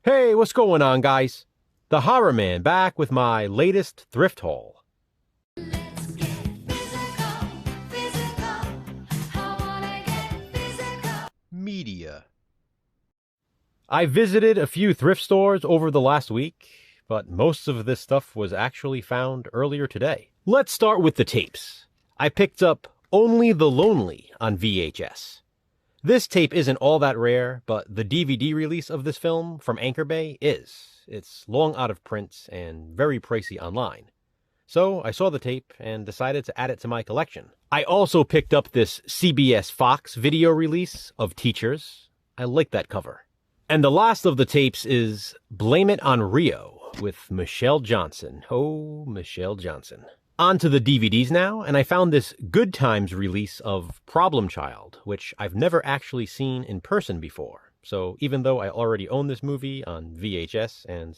Hey, what's going on, guys? The Horror Man back with my latest thrift haul. Let's get physical, physical. I wanna get physical. Media. I visited a few thrift stores over the last week, but most of this stuff was actually found earlier today. Let's start with the tapes. I picked up Only the Lonely on VHS. This tape isn't all that rare, but the DVD release of this film from Anchor Bay is. It's long out of print and very pricey online. So I saw the tape and decided to add it to my collection. I also picked up this CBS Fox video release of Teachers. I like that cover. And the last of the tapes is Blame It on Rio with Michelle Johnson. Oh, Michelle Johnson. On to the DVDs now, and I found this Good Times release of Problem Child, which I've never actually seen in person before. So even though I already own this movie on VHS and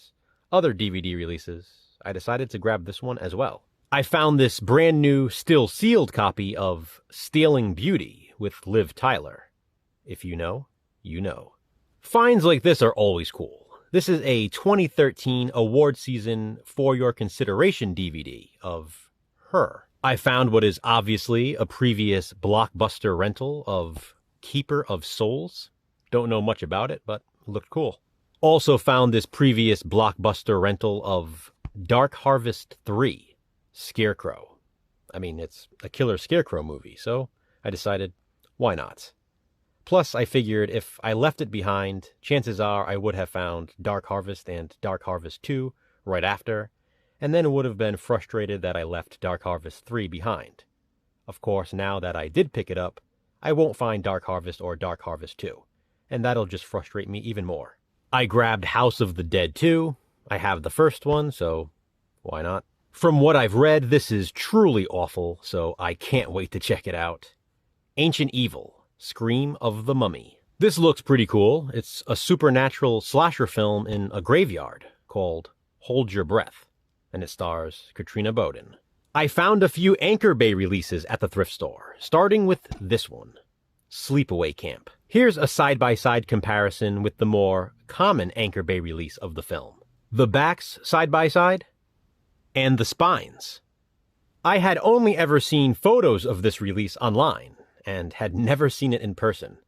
other DVD releases, I decided to grab this one as well. I found this brand new, still sealed copy of Stealing Beauty with Liv Tyler. If you know, you know. Finds like this are always cool. This is a 2013 award season For Your Consideration DVD of Her. I found what is obviously a previous Blockbuster rental of Keeper of Souls. Don't know much about it, but it looked cool. Also found this previous Blockbuster rental of Dark Harvest 3, Scarecrow. I mean, it's a killer Scarecrow movie, so I decided, why not? Plus, I figured if I left it behind, chances are I would have found Dark Harvest and Dark Harvest 2 right after, and then would have been frustrated that I left Dark Harvest 3 behind. Of course, now that I did pick it up, I won't find Dark Harvest or Dark Harvest 2, and that'll just frustrate me even more. I grabbed House of the Dead 2. I have the first one, so why not? From what I've read, this is truly awful, so I can't wait to check it out. Ancient Evil. Scream of the Mummy. This looks pretty cool. It's a supernatural slasher film in a graveyard called Hold Your Breath, and it stars Katrina Bowden. I found a few Anchor Bay releases at the thrift store, starting with this one, Sleepaway Camp. Here's a side-by-side comparison with the more common Anchor Bay release of the film. The backs side-by-side, and the spines. I had only ever seen photos of this release online, and had never seen it in person.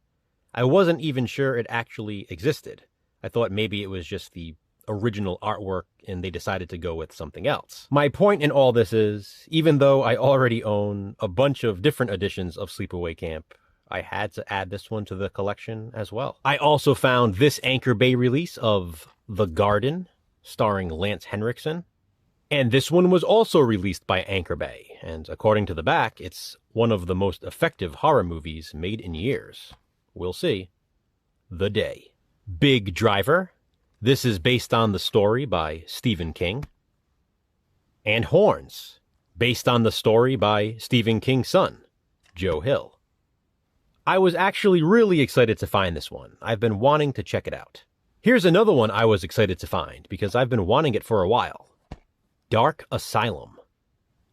I wasn't even sure it actually existed. I thought maybe it was just the original artwork and they decided to go with something else. My point in all this is, even though I already own a bunch of different editions of Sleepaway Camp, I had to add this one to the collection as well. I also found this Anchor Bay release of The Garden, starring Lance Henriksen. And this one was also released by Anchor Bay, and according to the back, it's one of the most effective horror movies made in years. We'll see. The Day. Big Driver. This is based on the story by Stephen King. And Horns, based on the story by Stephen King's son, Joe Hill. I was actually really excited to find this one. I've been wanting to check it out. Here's another one I was excited to find, because I've been wanting it for a while. Dark Asylum.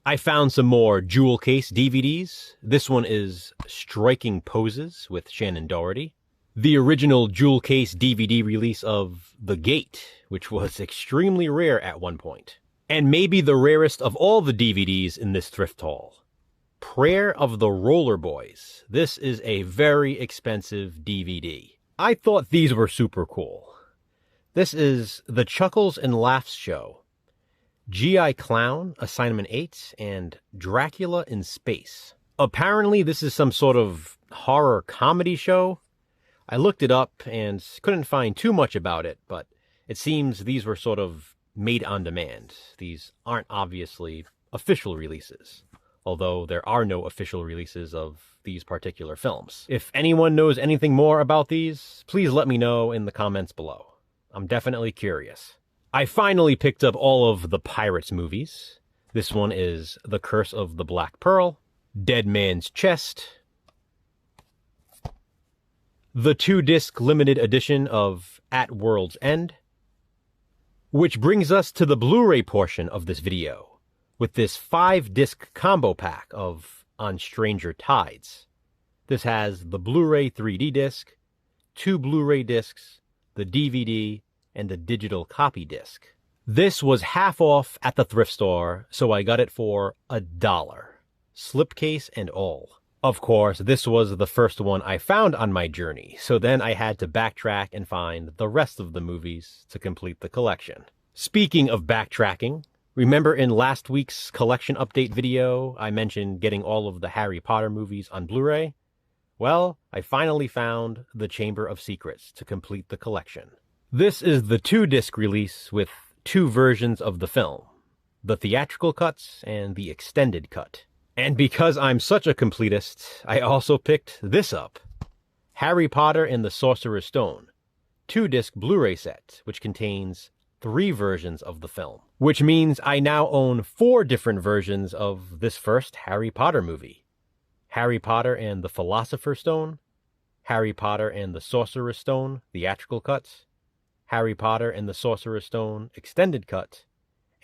I found some more jewel case DVDs. This one is Striking Poses with Shannon Doherty. The original jewel case DVD release of The Gate, which was extremely rare at one point. And maybe the rarest of all the DVDs in this thrift haul. Prayer of the Roller Boys. This is a very expensive DVD. I thought these were super cool. This is The Chuckles and Laughs Show, G.I. Clown, Assignment 8, and Dracula in Space. Apparently, this is some sort of horror comedy show. I looked it up and couldn't find too much about it, but it seems these were sort of made on demand. These aren't obviously official releases, although there are no official releases of these particular films. If anyone knows anything more about these, please let me know in the comments below. I'm definitely curious. I finally picked up all of the Pirates movies. This one is The Curse of the Black Pearl, Dead Man's Chest, the 2-disc limited edition of At World's End, which brings us to the Blu-ray portion of this video, with this 5-disc combo pack of On Stranger Tides. This has the Blu-ray 3D disc, 2 Blu-ray discs, the DVD, and a digital copy disc. This was half off at the thrift store, so I got it for $1, slipcase and all. Of course, this was the first one I found on my journey, so then I had to backtrack and find the rest of the movies to complete the collection. Speaking of backtracking, remember in last week's collection update video, I mentioned getting all of the Harry Potter movies on Blu-ray? Well, I finally found The Chamber of Secrets to complete the collection. This is the 2-disc release with 2 versions of the film, the theatrical cuts and the extended cut. And because I'm such a completist, I also picked this up. Harry Potter and the Sorcerer's Stone, 2-disc Blu-ray set, which contains 3 versions of the film. Which means I now own 4 different versions of this first Harry Potter movie. Harry Potter and the Philosopher's Stone, Harry Potter and the Sorcerer's Stone, theatrical cuts, Harry Potter and the Sorcerer's Stone, extended cut,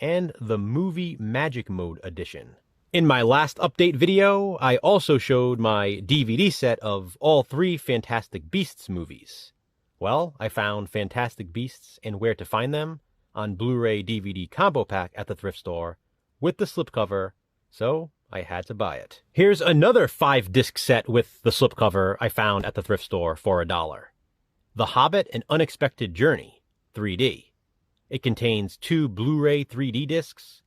and the Movie Magic Mode edition. In my last update video, I also showed my DVD set of all 3 Fantastic Beasts movies. Well, I found Fantastic Beasts and Where to Find Them on Blu-ray DVD combo pack at the thrift store with the slipcover, so I had to buy it. Here's another 5-disc set with the slipcover I found at the thrift store for $1. The Hobbit: An Unexpected Journey, 3D. It contains 2 Blu-ray 3D discs,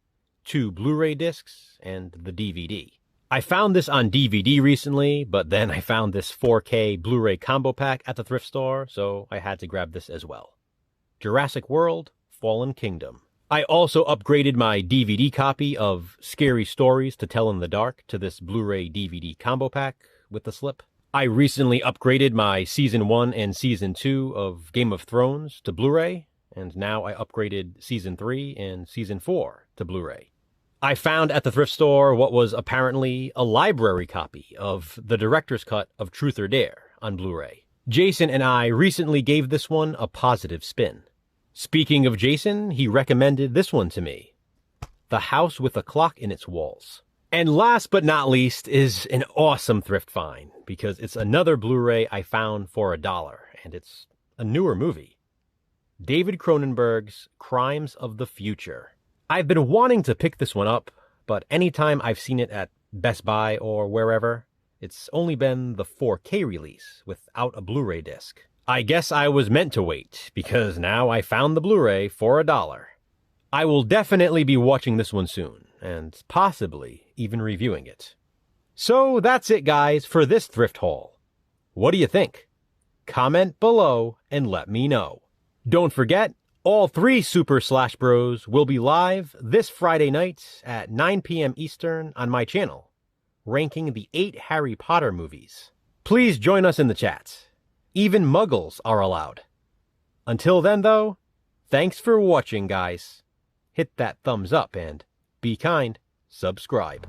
2 Blu-ray discs, and the DVD. I found this on DVD recently, but then I found this 4K Blu-ray combo pack at the thrift store, so I had to grab this as well. Jurassic World: Fallen Kingdom. I also upgraded my DVD copy of Scary Stories to Tell in the Dark to this Blu-ray DVD combo pack with the slip. I recently upgraded my Season 1 and Season 2 of Game of Thrones to Blu-ray, and now I upgraded Season 3 and Season 4 to Blu-ray. I found at the thrift store what was apparently a library copy of the director's cut of Truth or Dare on Blu-ray. Jason and I recently gave this one a positive spin. Speaking of Jason, he recommended this one to me. The House with a Clock in Its Walls. And last but not least is an awesome thrift find, because it's another Blu-ray I found for $1, and it's a newer movie. David Cronenberg's Crimes of the Future. I've been wanting to pick this one up, but anytime I've seen it at Best Buy or wherever, it's only been the 4K release without a Blu-ray disc. I guess I was meant to wait, because now I found the Blu-ray for $1. I will definitely be watching this one soon, and possibly even reviewing it. So that's it, guys, for this thrift haul. What do you think? Comment below and let me know. Don't forget, all 3 Super Slash Bros will be live this Friday night at 9 p.m. Eastern on my channel, ranking the 8 Harry Potter movies. Please join us in the chat. Even muggles are allowed. Until then, though, thanks for watching, guys. Hit that thumbs up and, be kind, subscribe.